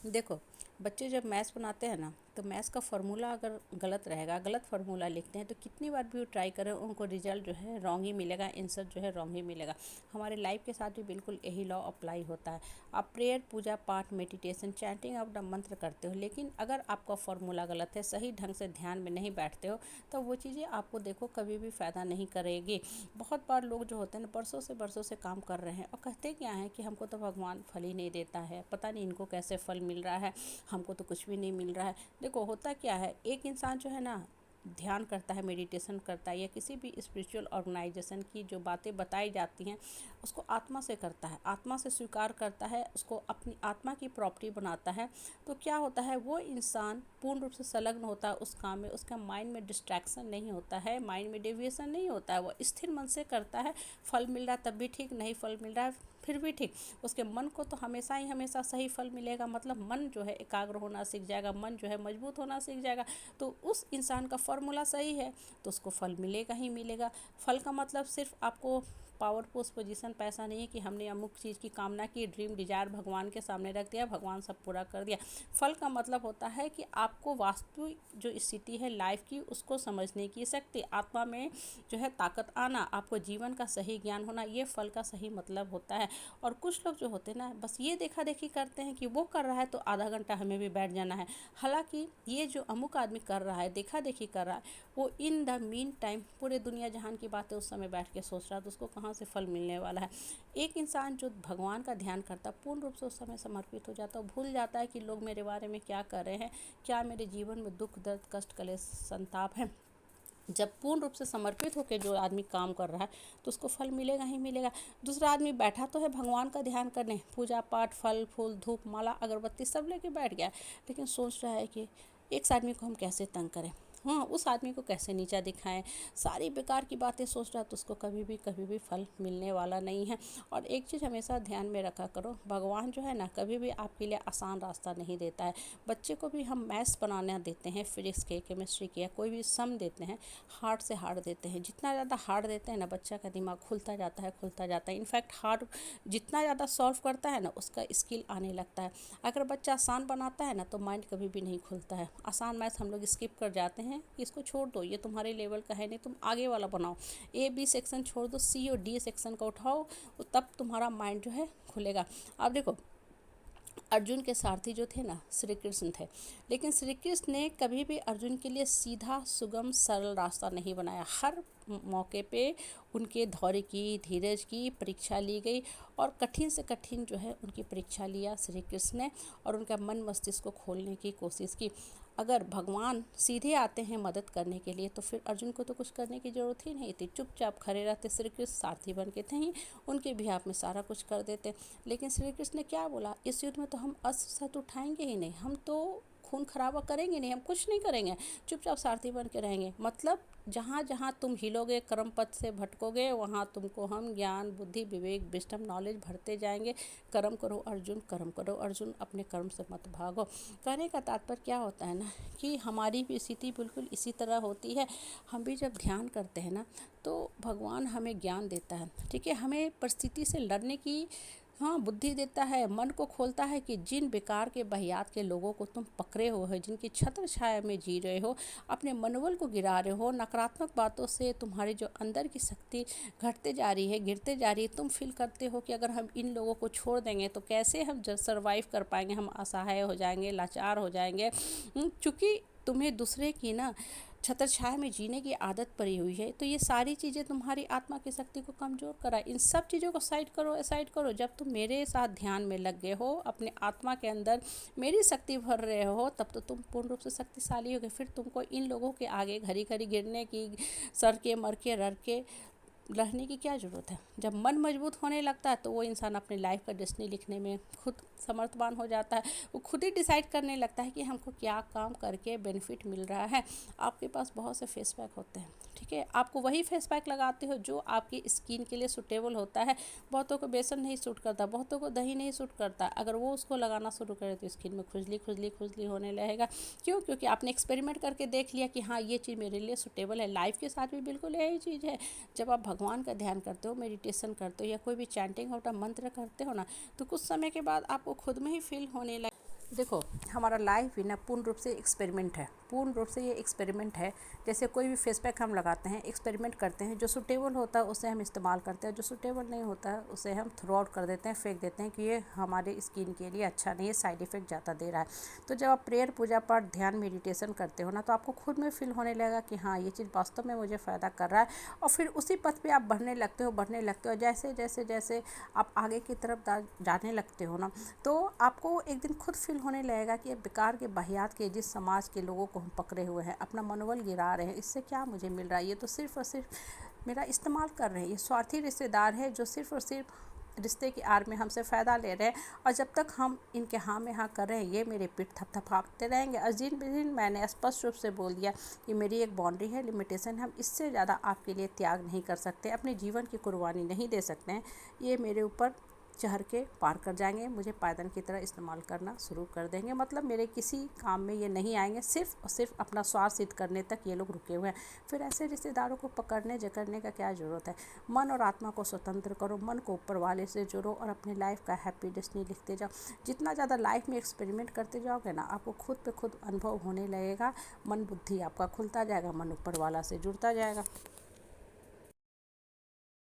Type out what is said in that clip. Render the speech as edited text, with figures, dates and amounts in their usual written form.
देखो, बच्चे जब मैथ्स बनाते हैं ना, तो मैथ्स का फार्मूला अगर गलत रहेगा, गलत फार्मूला लिखते हैं, तो कितनी बार भी वो ट्राई करें उनको रिजल्ट जो है रॉन्ग ही मिलेगा, आंसर जो है रॉन्ग ही मिलेगा। हमारे लाइफ के साथ भी बिल्कुल यही लॉ अप्लाई होता है। आप प्रेयर, पूजा पाठ, मेडिटेशन, चैंटिंग ऑफ द मंत्र करते हो, लेकिन अगर आपका फार्मूला गलत है, सही ढंग से ध्यान में नहीं बैठते हो, तो वो चीज़ें आपको देखो कभी भी फ़ायदा नहीं करेगी। बहुत बार लोग जो होते हैं ना, बरसों से काम कर रहे हैं और कहते क्या हैं कि हमको तो भगवान फल ही नहीं देता है, पता नहीं इनको कैसे फल मिल रहा है, हमको तो कुछ भी नहीं मिल रहा है। देखो, होता क्या है, एक इंसान जो है ना ध्यान करता है, मेडिटेशन करता है, या किसी भी स्पिरिचुअल ऑर्गेनाइजेशन की जो बातें बताई जाती हैं उसको आत्मा से करता है, आत्मा से स्वीकार करता है, उसको अपनी आत्मा की प्रॉपर्टी बनाता है। तो क्या होता है, वो इंसान पूर्ण रूप से संलग्न होता है उस काम में, उसका माइंड में डिस्ट्रैक्शन नहीं होता है, माइंड में डेविएशन नहीं होता है, वो स्थिर मन से करता है। फल मिल रहा है तब भी ठीक, नहीं फल मिल रहा है फिर भी ठीक, उसके मन को तो हमेशा सही फल मिलेगा। मतलब मन जो है एकाग्र होना सीख जाएगा, मन जो है मजबूत होना सीख जाएगा। तो उस इंसान का फॉर्मूला सही है तो उसको फल मिलेगा ही मिलेगा। फल का मतलब सिर्फ आपको पावर, पोस्ट, पोजीशन, पैसा नहीं है कि हमने अमुक चीज़ की कामना की, ड्रीम डिजायर भगवान के सामने रख दिया, भगवान सब पूरा कर दिया। फल का मतलब होता है कि आपको वास्तविक जो स्थिति है लाइफ की उसको समझने की शक्ति, आत्मा में जो है ताकत आना, आपको जीवन का सही ज्ञान होना, ये फल का सही मतलब होता है। और कुछ लोग जो होते हैं ना, बस ये देखा देखी करते हैं कि वो कर रहा है तो आधा घंटा हमें भी बैठ जाना है। हालांकि ये जो अमुक आदमी कर रहा है, देखा देखी कर रहा है, वो इन द मीन टाइम पूरे दुनिया जहान की बातें उस समय बैठ के सोच रहा है, तो उसको कहाँ से फल मिलने वाला है। एक इंसान जो भगवान का ध्यान करता है, पूर्ण रूप से उस समय समर्पित हो जाता है, भूल जाता है कि लोग मेरे बारे में क्या कर रहे हैं, क्या मेरे जीवन में दुख, दर्द, कष्ट, कलेश, संताप है। जब पूर्ण रूप से समर्पित होकर जो आदमी काम कर रहा है तो उसको फल मिलेगा ही मिलेगा। दूसरा आदमी बैठा तो है भगवान का ध्यान करने, पूजा पाठ, फल फूल, धूप, माला, अगरबत्ती सब लेके बैठ गया, लेकिन सोच रहा है कि एक आदमी को हम कैसे तंग करें, हाँ उस आदमी को कैसे नीचा दिखाएं, सारी बेकार की बातें सोच रहा है, तो उसको कभी भी फल मिलने वाला नहीं है। और एक चीज़ हमेशा ध्यान में रखा करो, भगवान जो है ना कभी भी आपके लिए आसान रास्ता नहीं देता है। बच्चे को भी हम मैथ्स बनाना देते हैं, फिजिक्स के, केमिस्ट्री के, या कोई भी सम देते हैं, हार्ड से हार्ड देते हैं। जितना ज़्यादा हार्ड देते हैं ना, बच्चा का दिमाग खुलता जाता है। इनफैक्ट हार्ड जितना ज़्यादा सॉल्व करता है ना, उसका स्किल आने लगता है। अगर बच्चा आसान बनाता है ना, तो माइंड कभी भी नहीं खुलता है। आसान मैथ हम लोग स्किप कर जाते हैं कि इसको छोड़ दो, ये तुम्हारे लेवल का है नहीं, तुम आगे वाला बनाओ, ए बी सेक्शन छोड़ दो, सी और डी सेक्शन का उठाओ, तब तुम्हारा माइंड जो है खुलेगा। अब देखो, अर्जुन के सारथी जो थे ना, श्री कृष्ण थे, लेकिन श्री कृष्ण ने कभी भी अर्जुन के लिए सीधा, सुगम, सरल रास्ता नहीं बनाया। हर मौके पे उनके धैर्य की, धीरज की परीक्षा ली गई, और कठिन से कठिन जो है उनकी परीक्षा लिया श्री कृष्ण ने, और उनका मन मस्तिष्क को खोलने की कोशिश की। अगर भगवान सीधे आते हैं मदद करने के लिए, तो फिर अर्जुन को तो कुछ करने की ज़रूरत ही नहीं थी, चुपचाप खड़े रहते। श्री कृष्ण सारथी बन के थे ही, उनके बिहाफ में सारा कुछ कर देते। लेकिन श्री कृष्ण ने क्या बोला, इस युद्ध में तो हम अस्त्र शस्त्र उठाएंगे ही नहीं, हम तो खून खराबा करेंगे नहीं, हम कुछ नहीं करेंगे, चुपचाप सारथी बन के रहेंगे। मतलब जहाँ जहाँ तुम हिलोगे, कर्म पथ से भटकोगे, वहाँ तुमको हम ज्ञान, बुद्धि, विवेक, विजडम, नॉलेज भरते जाएंगे। कर्म करो अर्जुन, कर्म करो अर्जुन, अपने कर्म से मत भागो। कहने का तात्पर्य क्या होता है ना, कि हमारी भी स्थिति बिल्कुल इसी तरह होती है। हम भी जब ध्यान करते हैं ना, तो भगवान हमें ज्ञान देता है, ठीक है, हमें परिस्थिति से लड़ने की हाँ बुद्धि देता है, मन को खोलता है कि जिन बेकार के बहियात के लोगों को तुम पकड़े हो है, जिनकी छत्र छाया में जी रहे हो, अपने मनोबल को गिरा रहे हो, नकारात्मक बातों से तुम्हारी जो अंदर की शक्ति घटते जा रही है, गिरते जा रही है, तुम फील करते हो कि अगर हम इन लोगों को छोड़ देंगे तो कैसे हम सर्वाइव कर पाएंगे, हम असहाय हो जाएंगे, लाचार हो जाएंगे। चूँकि तुम्हें दूसरे की ना छत्र छाया में जीने की आदत पड़ी हुई है, तो ये सारी चीज़ें तुम्हारी आत्मा की शक्ति को कमज़ोर करा। इन सब चीज़ों को साइड करो। जब तुम मेरे साथ ध्यान में लग गए हो, अपने आत्मा के अंदर मेरी शक्ति भर रहे हो, तब तो तुम पूर्ण रूप से शक्तिशाली हो गए। फिर तुमको इन लोगों के आगे घड़ी घड़ी गिरने की, सर के, मर के, रर के रहने की क्या ज़रूरत है। जब मन मजबूत होने लगता है, तो वो इंसान अपने लाइफ का डेस्टिनी लिखने में खुद समर्थवान हो जाता है। वो खुद ही डिसाइड करने लगता है कि हमको क्या काम करके बेनिफिट मिल रहा है। आपके पास बहुत से फेस पैक होते हैं, ठीक है, आपको वही फेस पैक लगाते हो जो आपकी स्किन के लिए सूटेबल होता है। बहुतों को बेसन नहीं सूट करता, बहुतों को दही नहीं सूट करता, अगर वो उसको लगाना शुरू करे तो स्किन में खुजली होने लगेगा। क्यों? क्योंकि आपने एक्सपेरिमेंट करके देख लिया कि हाँ ये चीज़ मेरे लिए सूटेबल है। लाइफ के साथ भी बिल्कुल यही चीज़ है। जब आप भगवान का ध्यान करते हो, मेडिटेशन करते हो, या कोई भी चैंटिंग होता मंत्र करते हो ना, तो कुछ समय के बाद आपको खुद में ही फील होने लगे देखो, हमारा लाइफ भी ना पूर्ण रूप से एक्सपेरिमेंट है, पूर्ण रूप से ये एक्सपेरिमेंट है। जैसे कोई भी फेस पैक हम लगाते हैं, एक्सपेरिमेंट करते हैं, जो सूटेबल होता है उसे हम इस्तेमाल करते हैं, जो सूटेबल नहीं होता है उसे हम थ्रो आउट कर देते हैं, फेंक देते हैं कि ये हमारे स्किन के लिए अच्छा नहीं है, साइड इफ़ेक्ट ज़्यादा दे रहा है। तो जब आप प्रेयर, पूजा पाठ, ध्यान, मेडिटेशन करते हो ना, तो आपको खुद में फील होने लगेगा कि हाँ, ये चीज़ वास्तव में मुझे फ़ायदा कर रहा है। और फिर उसी पथ पे आप बढ़ने लगते हो, बढ़ने लगते हो। जैसे जैसे जैसे आप आगे की तरफ जाने लगते हो ना, तो आपको एक दिन खुद फील होने लगेगा कि ये बेकार के वाहियात के जिस समाज के लोगों को हम पकड़े हुए हैं, अपना मनोबल गिरा रहे हैं, इससे क्या मुझे मिल रहा है? ये तो सिर्फ़ और सिर्फ मेरा इस्तेमाल कर रहे हैं। ये स्वार्थी रिश्तेदार है जो सिर्फ़ और सिर्फ रिश्ते की आड़ में हमसे फ़ायदा ले रहे हैं। और जब तक हम इनके हाँ में हाँ कर रहे हैं, ये मेरे पीठ थपथपाते रहेंगे। और जिन भी दिन मैंने स्पष्ट रूप से बोल दिया कि मेरी एक बाउंड्री है, लिमिटेशन है, हम इससे ज़्यादा आपके लिए त्याग नहीं कर सकते, अपने जीवन की कुर्बानी नहीं दे सकते हैं, ये मेरे ऊपर चढ़ के पार कर जाएंगे, मुझे पायदान की तरह इस्तेमाल करना शुरू कर देंगे। मतलब मेरे किसी काम में ये नहीं आएंगे, सिर्फ़ और सिर्फ अपना स्वार्थ सिद्ध करने तक ये लोग रुके हुए हैं। फिर ऐसे रिश्तेदारों को पकड़ने जकड़ने का क्या ज़रूरत है? मन और आत्मा को स्वतंत्र करो, मन को ऊपर वाले से जोड़ो और अपनी लाइफ का हैप्पी डेस्टिनी लिखते जाओ। जितना ज़्यादा लाइफ में एक्सपेरिमेंट करते जाओगे ना, आपको खुद पे खुद अनुभव होने लगेगा, मन बुद्धि आपका खुलता जाएगा, मन ऊपर वाला से जुड़ता जाएगा।